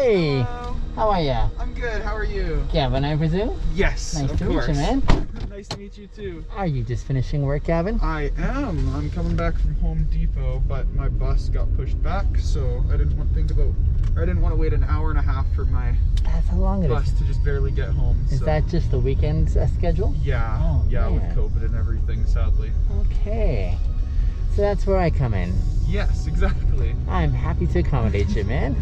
Hey, Hello. how are ya? I'm good. How are you? Gavin, I presume? Yes, Nice of to course. meet you, man. Nice to meet you too. Are you just finishing work, Gavin? I am. I'm coming back from Home Depot, but my bus got pushed back, so I didn't want to wait an hour and a half for my That's how long it bus is. to just barely get home. Is so. that just the weekend schedule? Yeah. Oh, yeah, man. with COVID and everything, sadly. Okay. So that's where I come in. Yes, exactly. I'm happy to accommodate you, man.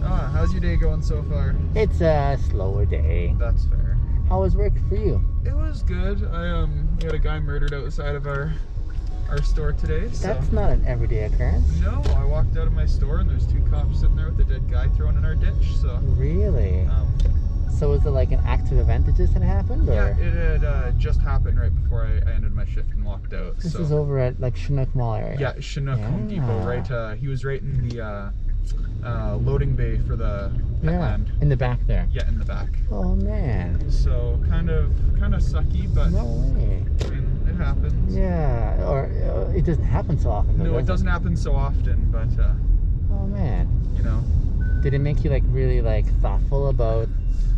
How's your day going so far? It's a slower day. That's fair. How was work for you? It was good. We had a guy murdered outside of our store today. So. That's not an everyday occurrence. No, I walked out of my store and there's two cops sitting there with a dead guy thrown in our ditch. So. Really? So was it like an active event that just had happened? Or? Yeah, it had just happened right before I ended my shift and walked out. This is over at like Chinook Mall area. Yeah, Chinook Home Depot, right? He was right in the loading bay for the Petland. In the back there. Yeah, in the back. Oh man. So kind of sucky, but no way. I mean, it happens. Yeah, or it doesn't happen so often. No, it doesn't happen so often, but oh man. you know. Did it make you like really like thoughtful about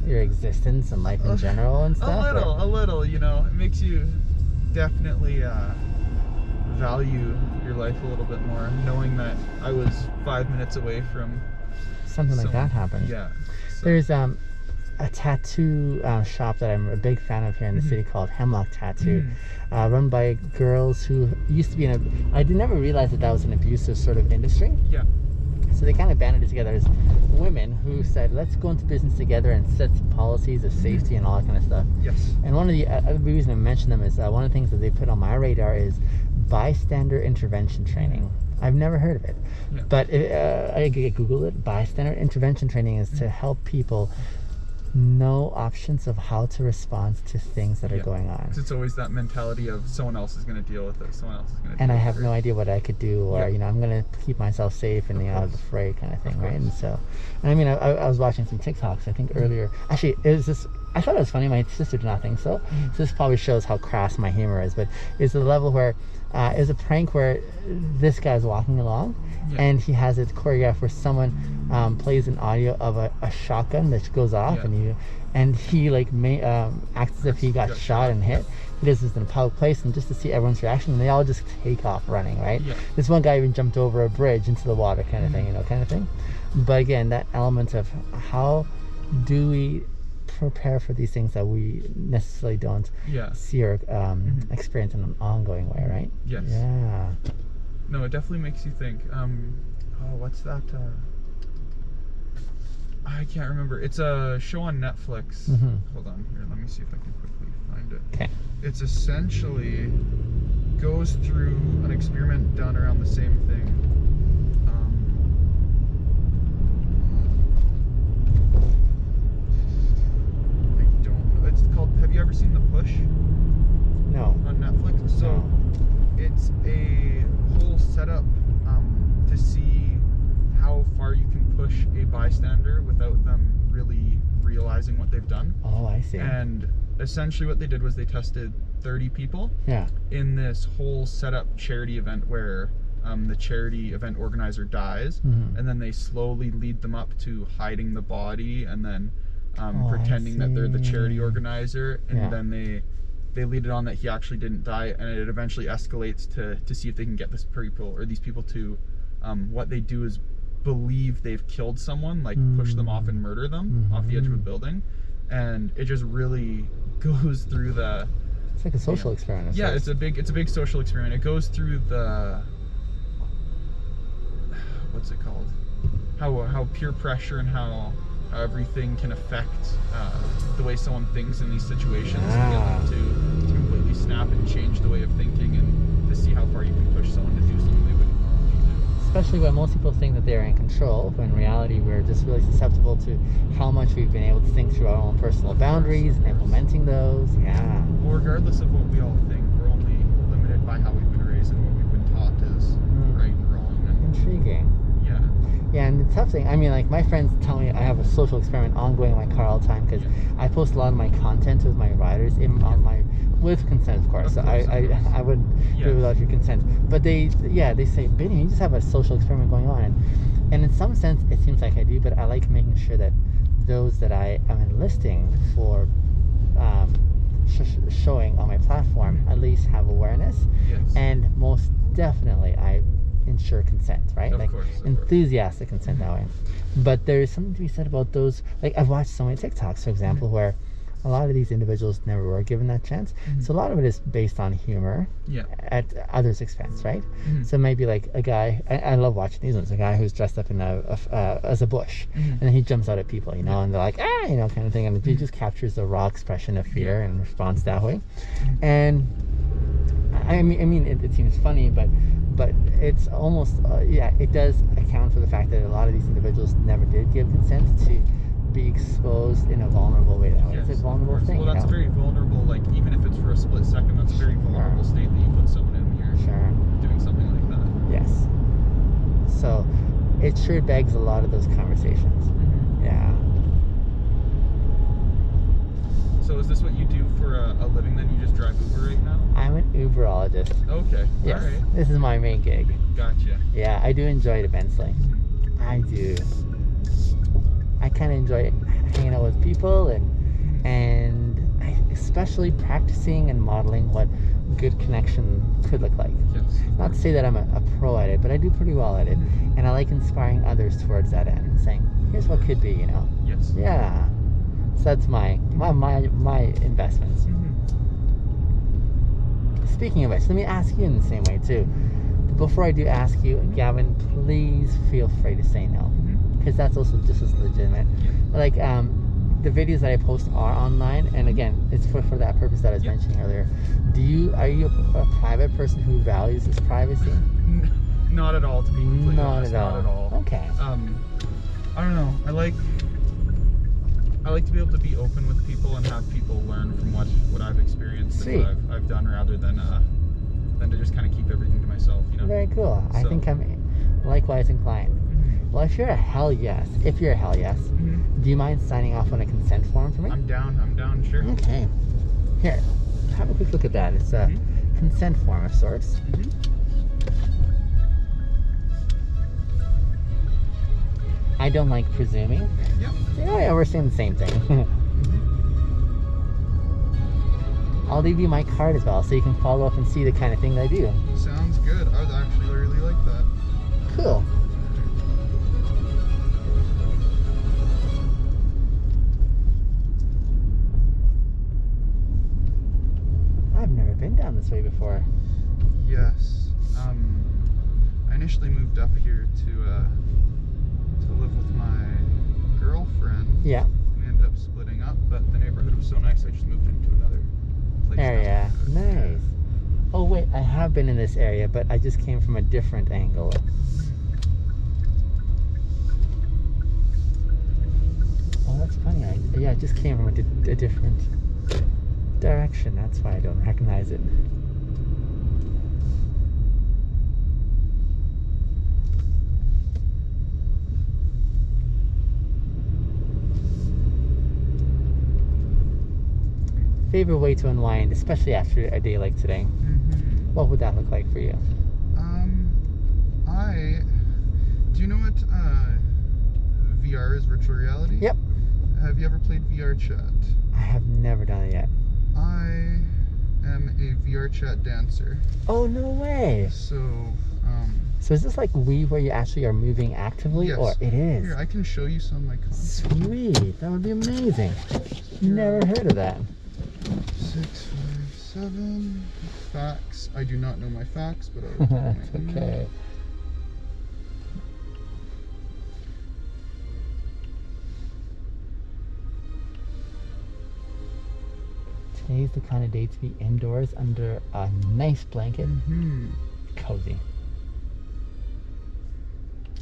your existence and life in general and stuff? A little, you know. It makes you definitely value your life a little bit more, knowing that I was 5 minutes away from something like that happened. Yeah. So. There's a tattoo shop that I'm a big fan of here in the city called Hemlock Tattoo, run by girls who used to be I did never realize that was an abusive sort of industry. Yeah. So they kind of banded it together as women who said, let's go into business together and set some policies of safety and all that kind of stuff. Yes. And one of the reason I mention them is one of the things that they put on my radar is bystander intervention training. I've never heard of it, but I Googled it. Bystander intervention training is to help people know options of how to respond to things that are going on. It's always that mentality of someone else is going to deal with it. Someone else is going to. And I have no idea what I could do, or you know, I'm going to keep myself safe and out of the fray, kind of thing, right? And so, and I mean, I was watching some TikToks. I think earlier. Actually, it was this. I thought it was funny. My sister did not think so. So this probably shows how crass my humor is. But it's the level where it was a prank where this guy's walking along, and he has it choreographed where someone plays an audio of a shotgun that goes off, and he like acts as if he got shot and hit. He does this in a public place, and just to see everyone's reaction, and they all just take off running, right? This one guy even jumped over a bridge into the water, kind of thing, you know, kind of thing. But again, that element of how do we prepare for these things that we necessarily don't see or experience in an ongoing way, right? Yes. Yeah. No, it definitely makes you think. What's that? I can't remember. It's a show on Netflix. Hold on here. Let me see if I can quickly find it. Okay. It's essentially goes through an experiment done around the same thing. I don't know. It's called. Have you ever seen The Push? No. On Netflix. So it's a whole setup to see how far you can push a bystander without them really realizing what they've done. Oh, I see. And essentially what they did was they tested 30 people in this whole setup charity event where the charity event organizer dies, and then they slowly lead them up to hiding the body and then pretending that they're the charity organizer, and then they lead it on that he actually didn't die, and it eventually escalates to see if they can get these people to what they do is believe they've killed someone, like push them off and murder them off the edge of a building, and it just really goes through the. It's like a social experiment. Yeah, it's a big social experiment. It goes through the. What's it called? How peer pressure and how everything can affect the way someone thinks in these situations, to get them to completely snap and change the way of thinking, and to see how far you can push someone to do something they wouldn't normally do. Especially when most people think that they're in control, when in reality we're just really susceptible to how much we've been able to think through our own personal boundaries and implementing those. Yeah. Well, regardless of what we all think, we're only limited by how we've been raised and what we've been taught is right and wrong. And intriguing. Yeah, and the tough thing, I mean, like my friends tell me I have a social experiment ongoing in my car all the time because I post a lot of my content with my riders on my with consent, of course. Of course, I would do it without your consent. But they say, Benny, you just have a social experiment going on. And in some sense, it seems like I do, but I like making sure that those that I am enlisting for showing on my platform at least have awareness. Yes. And most definitely, I ensure consent, right? Of course, enthusiastic consent that way. But there's something to be said about those. Like, I've watched so many TikToks, for example, where a lot of these individuals never were given that chance. So a lot of it is based on humor at others' expense, right? So maybe like a guy, I love watching these ones, a guy who's dressed up in as a bush, and then he jumps out at people, you know, and they're like, you know, kind of thing, and he just captures the raw expression of fear and responds that way. And I mean, it seems funny, but it's almost, it does account for the fact that a lot of these individuals never did give consent to be exposed in a vulnerable way that way. It's a vulnerable thing. Well, that's very vulnerable. Like, even if it's for a split second, that's a very vulnerable state that you put someone in when you're doing something like that. Yes. So it sure begs a lot of those conversations. Yeah. So is this what you do for a living then? You just drive Uber right now? I'm an Uberologist. Okay. Yes. All right. This is my main gig. Gotcha. Yeah, I do enjoy it immensely. I do. I kind of enjoy hanging out with people and I especially practicing and modeling what good connection could look like. Yes. Not to say that I'm a pro at it, but I do pretty well at it. And I like inspiring others towards that end, saying, here's what could be, you know? Yes. Yeah. So that's my investments. Speaking of which, let me ask you in the same way too. Before I do ask you, Gavin, please feel free to say no, because that's also just as legitimate. Like the videos that I post are online, and again, it's for that purpose that I was mentioning earlier. Are you a private person who values this privacy? Not at all, to be completely honest. Not at all. Okay. I don't know. I like to be able to be open with people and have people learn from what I've experienced and what I've done, rather than to just kind of keep everything to myself, you know. Very cool. I think I'm likewise inclined. Well, if you're a hell yes, do you mind signing off on a consent form for me? I'm down, sure. Okay. Here, have a quick look at that. It's a consent form of sorts. I don't like presuming. Yep. Yeah, we're saying the same thing. I'll leave you my card as well, so you can follow up and see the kind of thing that I do. Sounds good. I would actually really like that. Cool. I've never been down this way before. Yes. I initially moved up here to live with my girlfriend. Yeah. We ended up splitting up, but the neighborhood was so nice I just moved into another place. Area. Nice. Oh wait, I have been in this area, but I just came from a different angle. Oh, that's funny. I just came from a different direction. That's why I don't recognize it. Favorite way to unwind, especially after a day like today? What would that look like for you? Do you know what VR is, virtual reality? Yep. Have you ever played VR chat? I have never done it yet. I am a VR chat dancer. Oh, no way. So is this like Wii where you actually are moving actively? Yes. Or it is? Here, I can show you some of my content. Sweet. That would be amazing. Never heard of that. 657 facts. I do not know my facts, but I will tell That's okay. Today's the kind of day to be indoors under a nice blanket. Cozy.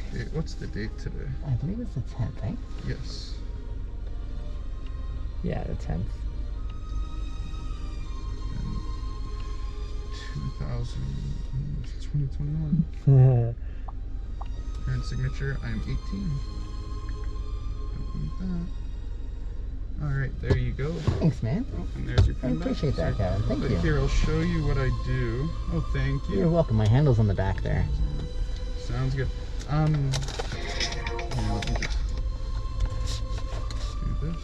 Okay, what's the date today? I believe it's the 10th, right? Yes. Yeah, the 10th. 2021. Parent signature, I am 18. Don't need All right, there you go. Thanks, man. Oh, and there's your I pen. appreciate that, Gavin. Thank you. Here, I'll show you what I do. Oh, thank you. You're welcome. My handle's on the back there. Sounds good. Here, let me just do this.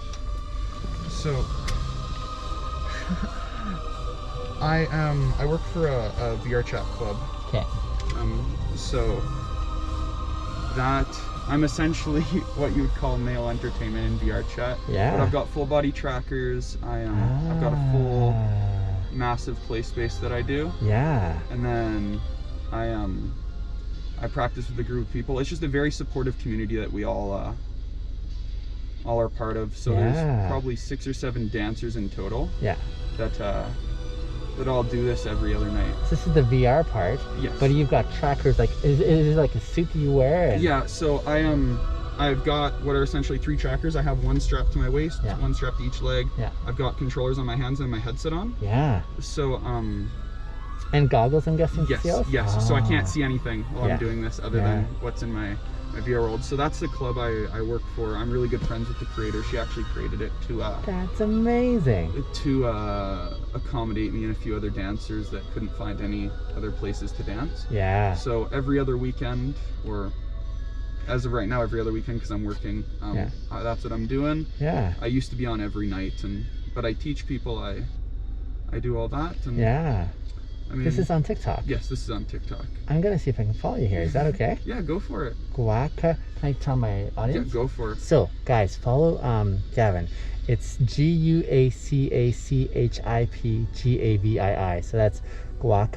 So, I work for a VR chat club. Okay. So that I'm essentially what you would call male entertainment in VR chat. Yeah. But I've got full body trackers. I've got a full massive play space that I do. Yeah. And then I practice with a group of people. It's just a very supportive community that we all are part of. So there's probably 6 or 7 dancers in total. Yeah. That all do this every other night. So this is the VR part. Yes. But you've got trackers, like, is it like a suit that you wear? And... Yeah, so I've got what are essentially 3 trackers. I have one strapped to my waist, one strapped to each leg. Yeah. I've got controllers on my hands and my headset on. Yeah. So, and goggles, I'm guessing? Yes. So I can't see anything while I'm doing this other than what's in my VR world. So that's the club I work for. I'm really good friends with the creator. She actually created it to that's amazing. To accommodate me and a few other dancers that couldn't find any other places to dance. Yeah. So every other weekend, or as of right now, every other weekend because I'm working, that's what I'm doing. Yeah. I used to be on every night, but I teach people. I do all that. And yeah. I mean, this is on TikTok. Yes, this is on TikTok. I'm gonna see if I can follow you here. Is that okay? Yeah, go for it. Guaca. Can I tell my audience? Yeah, go for it. So, guys, follow Gavin. It's GuacachipGavii. So that's Guaca.